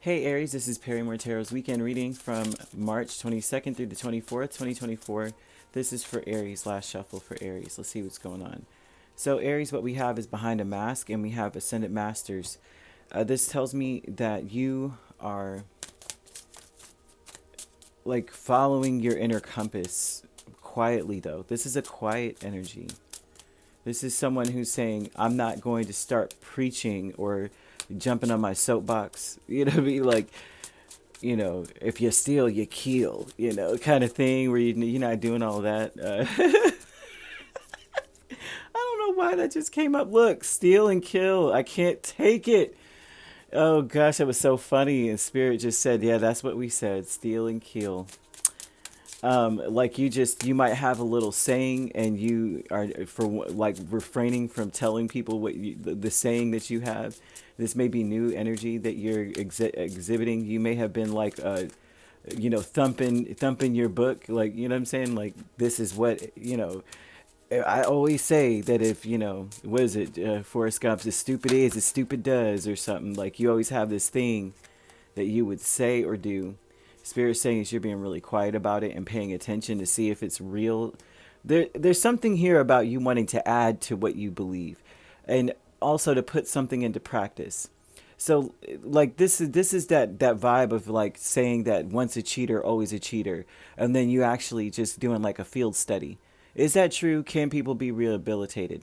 Hey Aries, this is Perrymore Tarot's weekend reading from March 22nd through the 24th, 2024. This is for Aries, last shuffle for Aries. Let's see what's going on. So Aries, what we have is behind a mask and we have Ascendant Masters. This tells me that you are like following your inner compass quietly though. This is a quiet energy. This is someone who's saying, I'm not going to start preaching or jumping on my soapbox. You know what I mean? Like, if you steal, you kill, kind of thing where you're not doing all that. I don't know why that just came up. Look, steal and kill. I can't take it. Oh gosh, that was so funny. And Spirit just said, yeah, that's what we said, steal and kill. Like you might have a little saying and you are like refraining from telling people the saying that you have. This may be new energy that you're exhibiting. You may have been like thumping your book, like, you know what I'm saying, like, this is what, I always say that if, what is it, Forrest Gump's, as stupid is as stupid does, or something. Like, you always have this thing that you would say or do. Spirit saying is you're being really quiet about it and paying attention to see if it's real. There's something here about you wanting to add to what you believe, and also to put something into practice. So, like, this is that vibe of like saying that once a cheater, always a cheater, and then you actually just doing like a field study. Is that true? Can people be rehabilitated?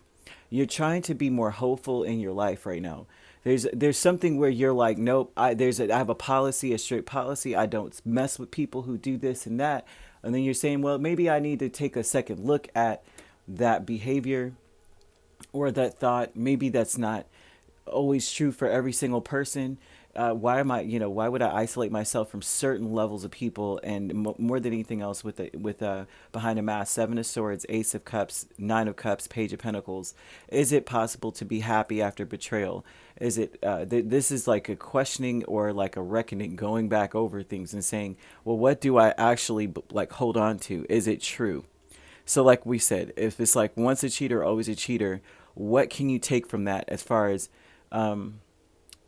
You're trying to be more hopeful in your life right now. There's something where you're like, nope, I have a policy, a strict policy. I don't mess with people who do this and that. And then you're saying, well, maybe I need to take a second look at that behavior or that thought. Maybe that's not always true for every single person. Why would I isolate myself from certain levels of people? And more than anything else, with behind a mask, Seven of Swords, Ace of Cups, Nine of Cups, Page of Pentacles. Is it possible to be happy after betrayal? Is it? This is like a questioning or like a reckoning, going back over things and saying, well, what do I actually like hold on to? Is it true? So, like we said, if it's like once a cheater, always a cheater, what can you take from that as far as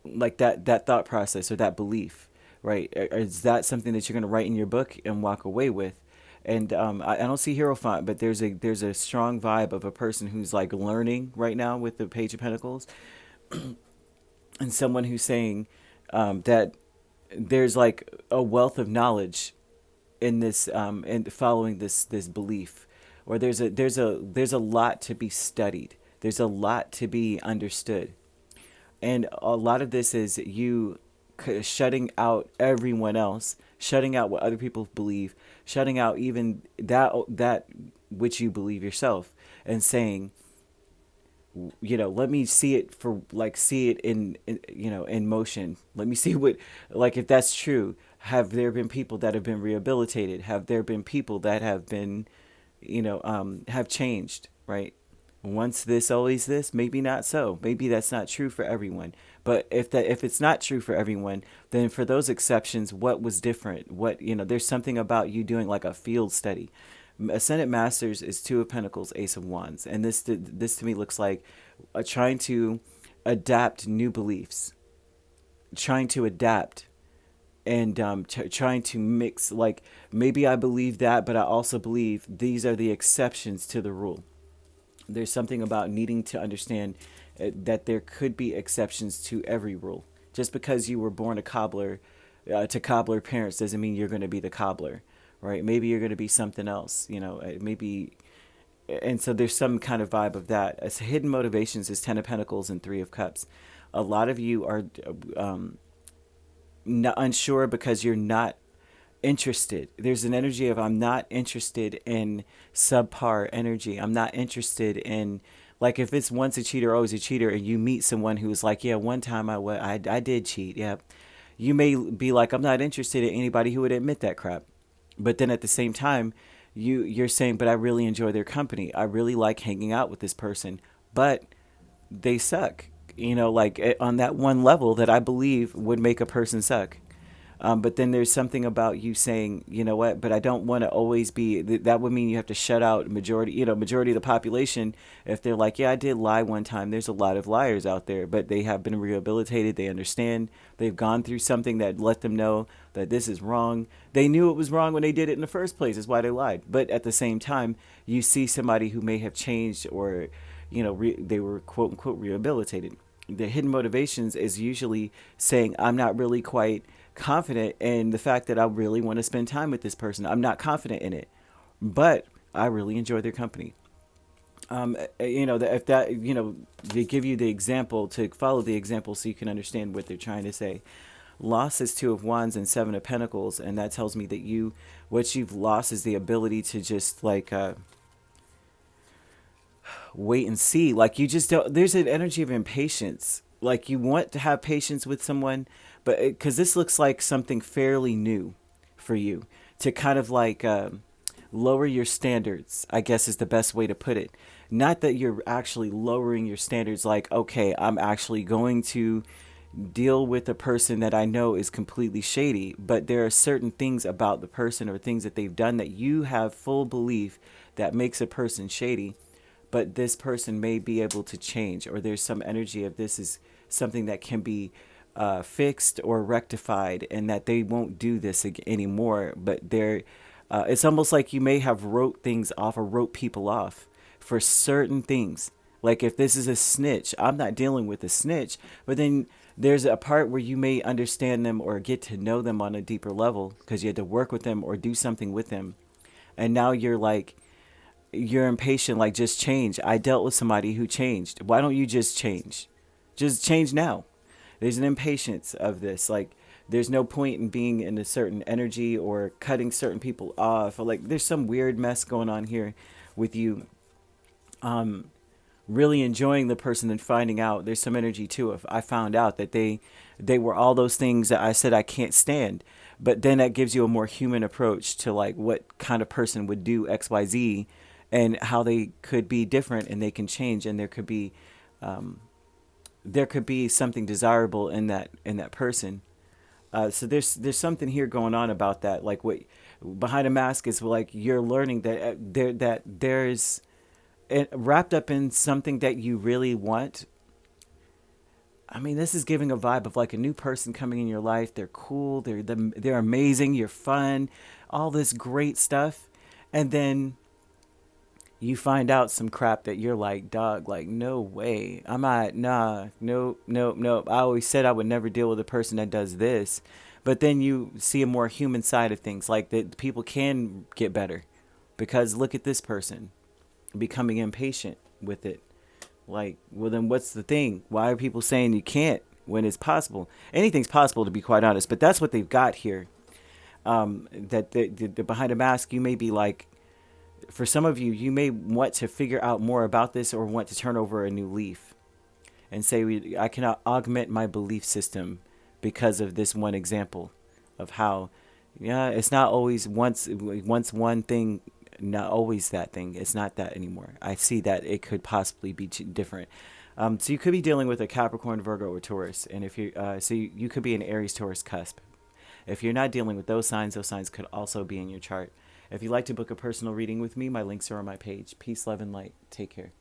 like that thought process or that belief, right? Is that something that you're going to write in your book and walk away with? And I don't see Hierophant, but there's a strong vibe of a person who's like learning right now with the Page of Pentacles, and someone who's saying that there's like a wealth of knowledge in this and following this belief, or there's a lot to be studied. There's a lot to be understood. And a lot of this is you shutting out everyone else, shutting out what other people believe, shutting out even that which you believe yourself, and saying, let me see it in motion. Let me see what, like, if that's true. Have there been people that have been rehabilitated? Have there been people that have been, have changed, right? Once this, always this. Maybe not so. Maybe that's not true for everyone. But if it's not true for everyone, then for those exceptions, what was different? There's something about you doing like a field study. Ascendant Masters is Two of Pentacles, Ace of Wands, and this to me looks like trying to adapt new beliefs, trying to adapt, and trying to mix. Like, maybe I believe that, but I also believe these are the exceptions to the rule. There's something about needing to understand that there could be exceptions to every rule. Just because you were born a cobbler to cobbler parents doesn't mean you're going to be the cobbler, right? Maybe you're going to be something else, maybe. And so there's some kind of vibe of that. As hidden motivations is Ten of Pentacles and Three of Cups. A lot of you are not unsure because you're not interested. There's an energy of, I'm not interested in subpar energy. I'm not interested in, like, if it's once a cheater, always a cheater, and you meet someone who's like, yeah, one time I did cheat. Yeah. You may be like, I'm not interested in anybody who would admit that crap. But then at the same time, you're saying, but I really enjoy their company. I really like hanging out with this person, but they suck. Like on that one level that I believe would make a person suck. But then there's something about you saying, you know what, but I don't want to always be, that would mean you have to shut out majority of the population. If they're like, yeah, I did lie one time. There's a lot of liars out there, but they have been rehabilitated. They understand. They've gone through something that let them know that this is wrong. They knew it was wrong when they did it in the first place. Is why they lied. But at the same time, you see somebody who may have changed, or, they were quote unquote rehabilitated. The hidden motivations is usually saying, I'm not really quite confident in the fact that I really want to spend time with this person. I'm not confident in it, but I really enjoy their company. If that, they give you the example to follow the example so you can understand what they're trying to say. Loss is Two of Wands and Seven of Pentacles, and that tells me that what you've lost is the ability to just like wait and see. Like you just don't. There's an energy of impatience. Like you want to have patience with someone, but because this looks like something fairly new for you, to kind of like lower your standards, I guess is the best way to put it. Not that you're actually lowering your standards, like, okay, I'm actually going to deal with a person that I know is completely shady, but there are certain things about the person or things that they've done that you have full belief that makes a person shady, but this person may be able to change, or there's some energy of this is something that can be fixed or rectified, and that they won't do this anymore. But it's almost like you may have wrote things off or wrote people off for certain things. Like if this is a snitch, I'm not dealing with a snitch, but then there's a part where you may understand them or get to know them on a deeper level because you had to work with them or do something with them. And now you're impatient, like just change. I dealt with somebody who changed. Why don't you just change? Just change now. There's an impatience of this. Like there's no point in being in a certain energy or cutting certain people off. Or like there's some weird mess going on here with you. Really enjoying the person and finding out there's some energy too. If I found out that they were all those things that I said I can't stand, but then that gives you a more human approach to like what kind of person would do XYZ and how they could be different and they can change, and there could be something desirable in that person. So there's something here going on about that. Like what behind a mask is like you're learning that there's wrapped up in something that you really want. I mean, this is giving a vibe of like a new person coming in your life. They're cool. They're amazing. You're fun. All this great stuff, and then you find out some crap that you're like, dog, like, no way. I'm not, nah, nope, nope, nope. I always said I would never deal with a person that does this. But then you see a more human side of things, like that people can get better because look at this person becoming impatient with it. Like, well, then what's the thing? Why are people saying you can't when it's possible? Anything's possible, to be quite honest, but that's what they've got here. That the behind a mask, you may be like, for some of you, you may want to figure out more about this or want to turn over a new leaf and say, I cannot augment my belief system because of this one example of how, yeah, it's not always once one thing, not always that thing. It's not that anymore. I see that it could possibly be different. So you could be dealing with a Capricorn, Virgo, or Taurus, and if you could be an Aries, Taurus cusp. If you're not dealing with those signs could also be in your chart. If you'd like to book a personal reading with me, my links are on my page. Peace, love, and light. Take care.